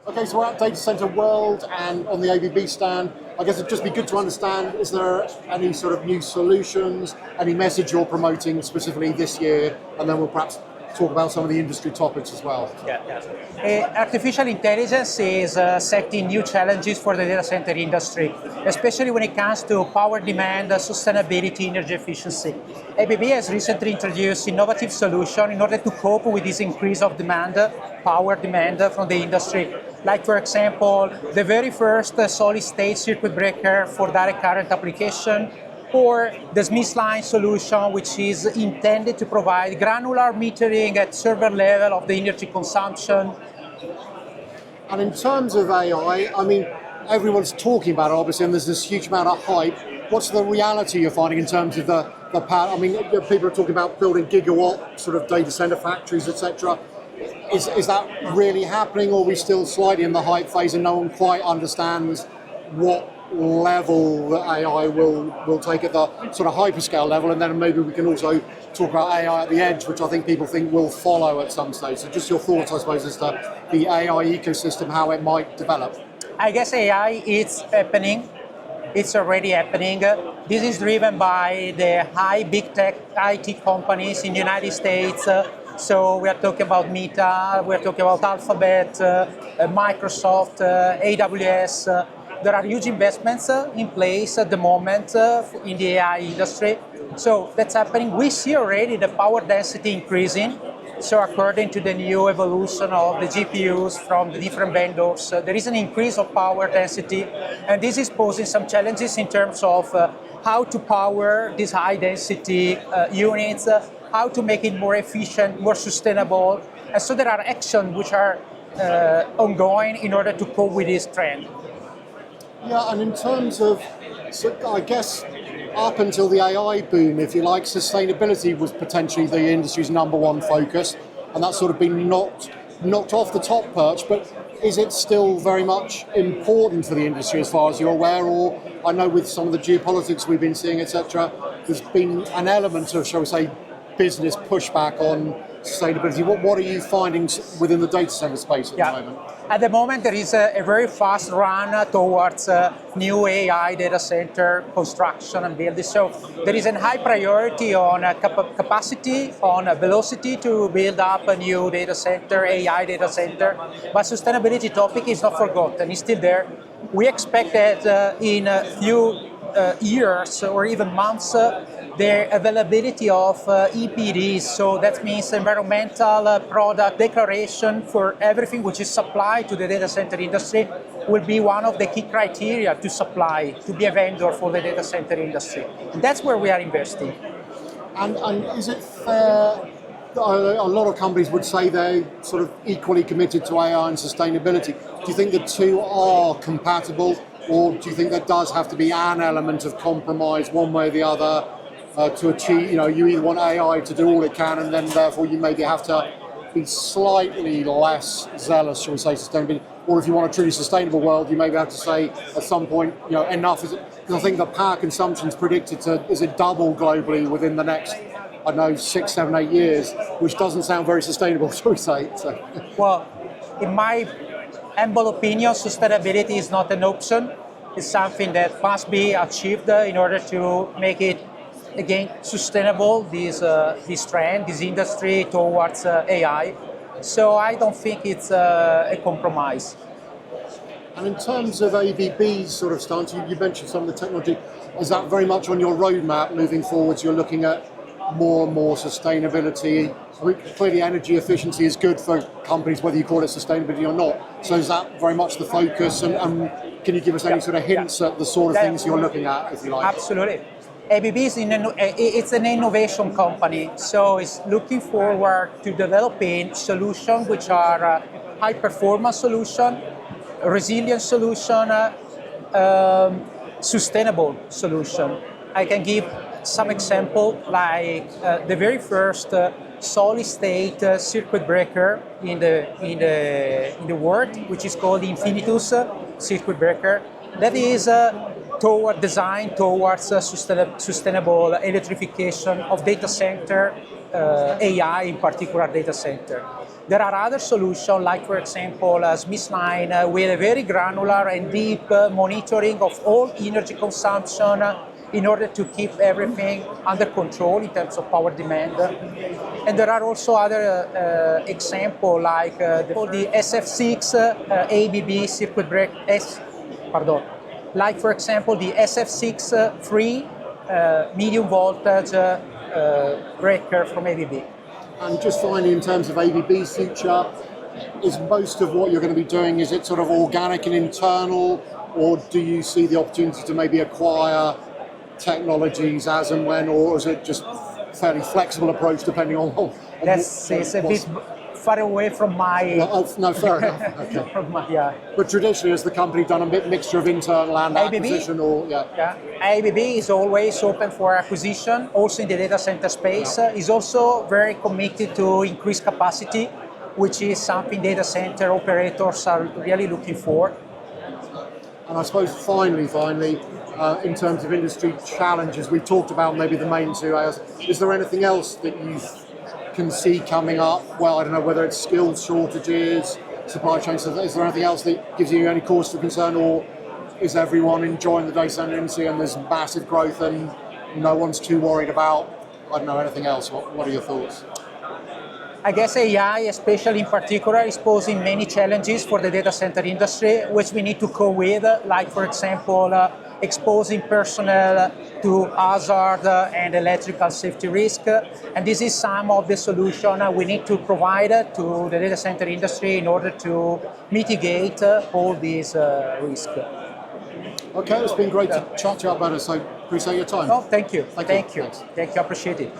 Okay, so we're at Data Center World and on the ABB stand. I guess it'd just be good to understand, is there any sort of new solutions, any message you're promoting specifically this year, and then we'll perhaps talk about some of the industry topics as well. Artificial intelligence is setting new challenges for the data center industry, especially when it comes to power demand, sustainability, energy efficiency. ABB has recently introduced innovative solutions in order to cope with this increase of demand, power demand from the industry. Like, for example, the very first solid-state circuit breaker for direct current application, or the Smith line solution, which is intended to provide granular metering at server level of the energy consumption. And in terms of AI, I mean, everyone's talking about it, obviously, and there's this huge amount of hype. What's the reality you're finding in terms of the power? I mean, people are talking about building gigawatt sort of data center factories, etc. Is that really happening, or are we still slightly in the hype phase and no one quite understands what level that AI will take at the sort of hyperscale level? And then maybe we can also talk about AI at the edge, which I think people think will follow at some stage. So just your thoughts, I suppose, as to the AI ecosystem, how it might develop. I guess AI is happening. It's already happening. This is driven by the high big tech IT companies in the United States. So we are talking about Meta, we are talking about Alphabet, Microsoft, AWS. There are huge investments in place at the moment in the AI industry. So that's happening. We see already the power density increasing. So according to the new evolution of the GPUs from the different vendors, there is an increase of power density. And this is posing some challenges in terms of how to power these high density units, how to make it more efficient, more sustainable. And so there are actions which are ongoing in order to cope with this trend. Yeah, and in terms of, so I guess, up until the AI boom, if you like, sustainability was potentially the industry's number one focus, and that's sort of been knocked off the top perch, but is it still very much important for the industry as far as you're aware? Or I know with some of the geopolitics we've been seeing, etc., there's been an element of, shall we say, business pushback on sustainability. What are you finding within the data center space at the moment? At the moment, there is a very fast run towards new AI data center construction and building. So there is a high priority on capacity, on velocity to build up a new data center, AI data center. But sustainability topic is not forgotten, it's still there. We expect that in a few years or even months, the availability of EPDs, so that means environmental product declaration for everything which is supplied to the data center industry, will be one of the key criteria to supply, to be a vendor for the data center industry. And that's where we are investing. And is it fair, a lot of companies would say they're sort of equally committed to AI and sustainability. Do you think the two are compatible, or do you think there does have to be an element of compromise one way or the other to achieve, you either want AI to do all it can, and then therefore you maybe have to be slightly less zealous, shall we say, sustainability, or if you want a truly sustainable world, you maybe have to say at some point, enough is it, because I think the power consumption is predicted to double globally within the next, I don't know, 6, 7, 8 years, which doesn't sound very sustainable, shall we say. So. Well, in my humble opinion, sustainability is not an option. It's something that must be achieved in order to make it, again, sustainable, this trend, this industry towards AI. So I don't think it's a compromise. And in terms of ABB's sort of stance, you mentioned some of the technology. Is that very much on your roadmap moving forwards? You're looking at more and more sustainability. Clearly energy efficiency is good for companies, whether you call it sustainability or not. So is that very much the focus? And can you give us any sort of hints at the sort of things you're looking at, if you like? Absolutely. ABB is it's an innovation company, so it's looking forward to developing solutions which are high performance solution, resilient solution, sustainable solution. I can give some example, like the very first solid-state circuit breaker in the world, which is called the Infinitus circuit breaker. That is toward design towards sustainable electrification of data center, AI in particular data center. There are other solutions, like for example, SmithLine with a very granular and deep monitoring of all energy consumption in order to keep everything under control in terms of power demand. And there are also other examples like the SF6 ABB circuit break like for example the SF6 free medium voltage breaker from ABB. And just finally, in terms of ABB's future, is most of what you're going to be doing, is it sort of organic and internal, or do you see the opportunity to maybe acquire technologies as and when, or is it just fairly flexible approach depending on That's it's a bit far away from my... Well, no, fair enough. Okay. From my, yeah. But traditionally, has the company done a mixture of internal and acquisition, or ABB is always open for acquisition, also in the data center space. Is also very committed to increase capacity, which is something data center operators are really looking for. And I suppose finally, in terms of industry challenges, we've talked about maybe the main two areas. Is there anything else that you can see coming up? Well, I don't know whether it's skills shortages, supply chain. So is there anything else that gives you any cause for concern, or is everyone enjoying the data center industry and there's massive growth and no one's too worried about, I don't know, anything else? What are your thoughts? I guess AI, especially in particular, is posing many challenges for the data center industry, which we need to cope with, like, for example, exposing personnel to hazard and electrical safety risk. And this is some of the solution we need to provide to the data center industry in order to mitigate all these risks. Okay, it's been great to chat to you about it, so appreciate your time. Oh, thank you. Thank you. Thanks. Thank you. I appreciate it.